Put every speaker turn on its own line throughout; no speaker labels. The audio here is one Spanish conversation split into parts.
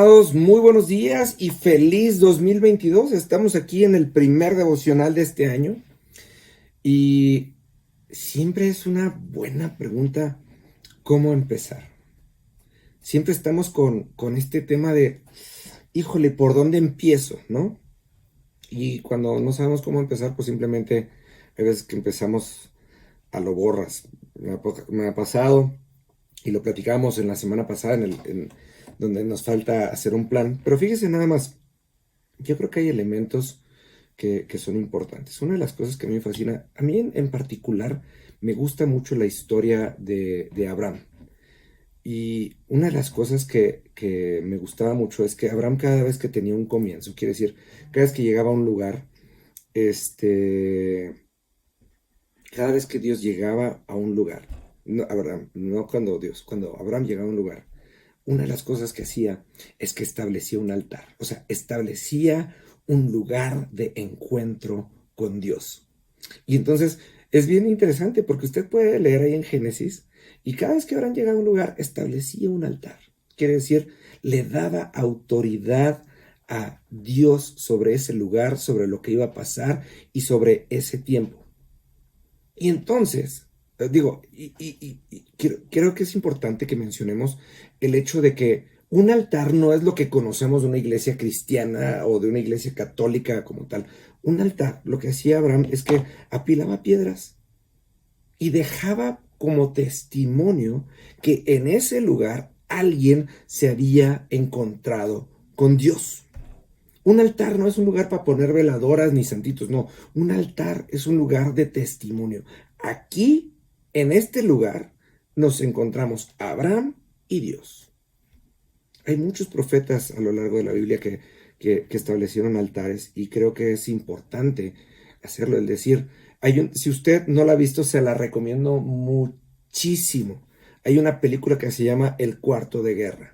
Amados, muy buenos días y feliz 2022. Estamos aquí en el primer devocional de este año y siempre es una buena pregunta cómo empezar. Siempre estamos con este tema de, híjole, ¿por dónde empiezo? ¿No? Y cuando no sabemos cómo empezar, pues simplemente hay veces que empezamos a lo borras. Me ha pasado y lo platicamos en la semana pasada donde nos falta hacer un plan. Pero fíjese nada más. Yo creo que hay elementos que son importantes. Una de las cosas que a mí me fascina, a mí en particular, me gusta mucho la historia de Abraham. Y una de las cosas que me gustaba mucho es que Abraham cada vez que tenía un comienzo, quiere decir, cada vez que llegaba a un lugar, este, cada vez que Dios llegaba a un lugar, no, Abraham, no cuando Dios, cuando Abraham llegaba a un lugar, una de las cosas que hacía es que establecía un altar, o sea, establecía un lugar de encuentro con Dios. Y entonces es bien interesante porque usted puede leer ahí en Génesis y cada vez que Abraham llegaba a un lugar establecía un altar. Quiere decir, le daba autoridad a Dios sobre ese lugar, sobre lo que iba a pasar y sobre ese tiempo. Y entonces, digo, creo que es importante que mencionemos el hecho de que un altar no es lo que conocemos de una iglesia cristiana o de una iglesia católica como tal. Un altar, lo que hacía Abraham es que apilaba piedras y dejaba como testimonio que en ese lugar alguien se había encontrado con Dios. Un altar no es un lugar para poner veladoras ni santitos, no. Un altar es un lugar de testimonio. Aquí, en este lugar, nos encontramos Abraham y Dios. Hay muchos profetas a lo largo de la Biblia que establecieron altares y creo que es importante hacerlo. Es decir, si usted no la ha visto, se la recomiendo muchísimo. Hay una película que se llama El Cuarto de Guerra.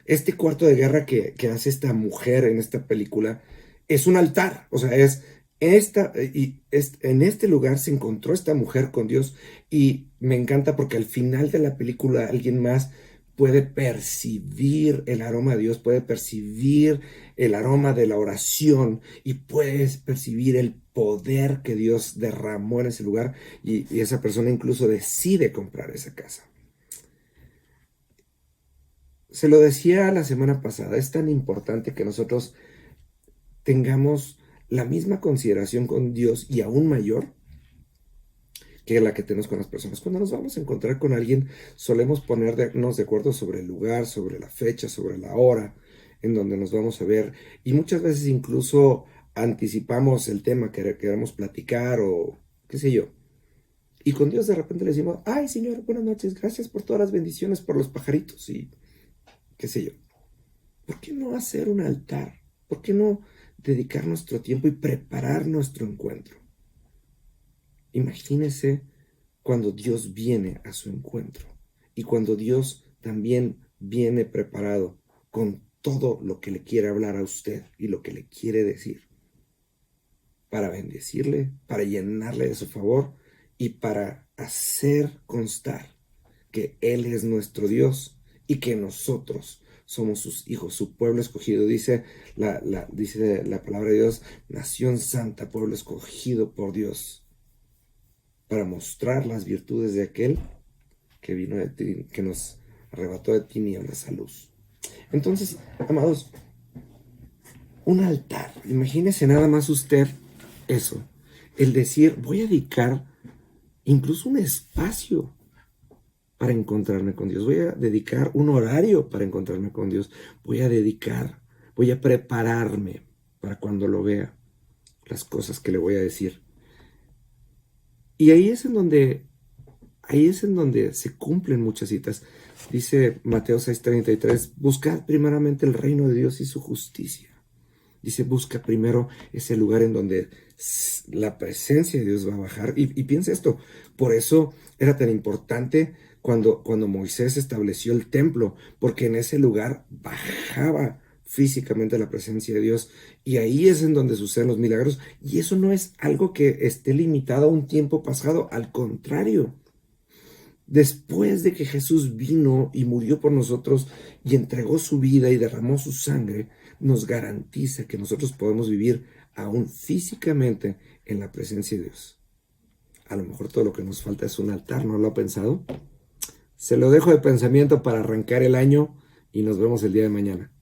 Este cuarto de guerra que hace esta mujer en esta película es un altar, o sea, en este lugar se encontró esta mujer con Dios y me encanta porque al final de la película alguien más puede percibir el aroma de Dios, puede percibir el aroma de la oración y puedes percibir el poder que Dios derramó en ese lugar y esa persona incluso decide comprar esa casa. Se lo decía la semana pasada, es tan importante que nosotros tengamos la misma consideración con Dios y aún mayor que la que tenemos con las personas. Cuando nos vamos a encontrar con alguien, solemos ponernos de acuerdo sobre el lugar, sobre la fecha, sobre la hora en donde nos vamos a ver y muchas veces incluso anticipamos el tema que queremos platicar o qué sé yo. Y con Dios de repente le decimos, ay Señor, buenas noches, gracias por todas las bendiciones, por los pajaritos y qué sé yo. ¿Por qué no hacer un altar? ¿Por qué no dedicar nuestro tiempo y preparar nuestro encuentro? Imagínese cuando Dios viene a su encuentro y cuando Dios también viene preparado con todo lo que le quiere hablar a usted y lo que le quiere decir para bendecirle, para llenarle de su favor y para hacer constar que Él es nuestro Dios y que nosotros somos sus hijos, su pueblo escogido. Dice la palabra de Dios, nación santa, pueblo escogido por Dios, para mostrar las virtudes de aquel que vino de ti, que nos arrebató de tinieblas a luz. Entonces, amados, un altar, imagínese nada más usted eso, el decir, voy a dedicar incluso un espacio para encontrarme con Dios. Voy a dedicar un horario para encontrarme con Dios. Voy a prepararme para cuando lo vea, las cosas que le voy a decir. Y ahí es en donde se cumplen muchas citas. Dice Mateo 6:33, buscad primeramente el reino de Dios y su justicia. Dice, busca primero ese lugar en donde la presencia de Dios va a bajar. Y piensa esto, por eso era tan importante cuando Moisés estableció el templo, porque en ese lugar bajaba físicamente la presencia de Dios. Y ahí es en donde suceden los milagros. Y eso no es algo que esté limitado a un tiempo pasado, al contrario. después de que Jesús vino y murió por nosotros y entregó su vida y derramó su sangre, nos garantiza que nosotros podemos vivir aún físicamente en la presencia de Dios. A lo mejor todo lo que nos falta es un altar, ¿no lo ha pensado? Se lo dejo de pensamiento para arrancar el año y nos vemos el día de mañana.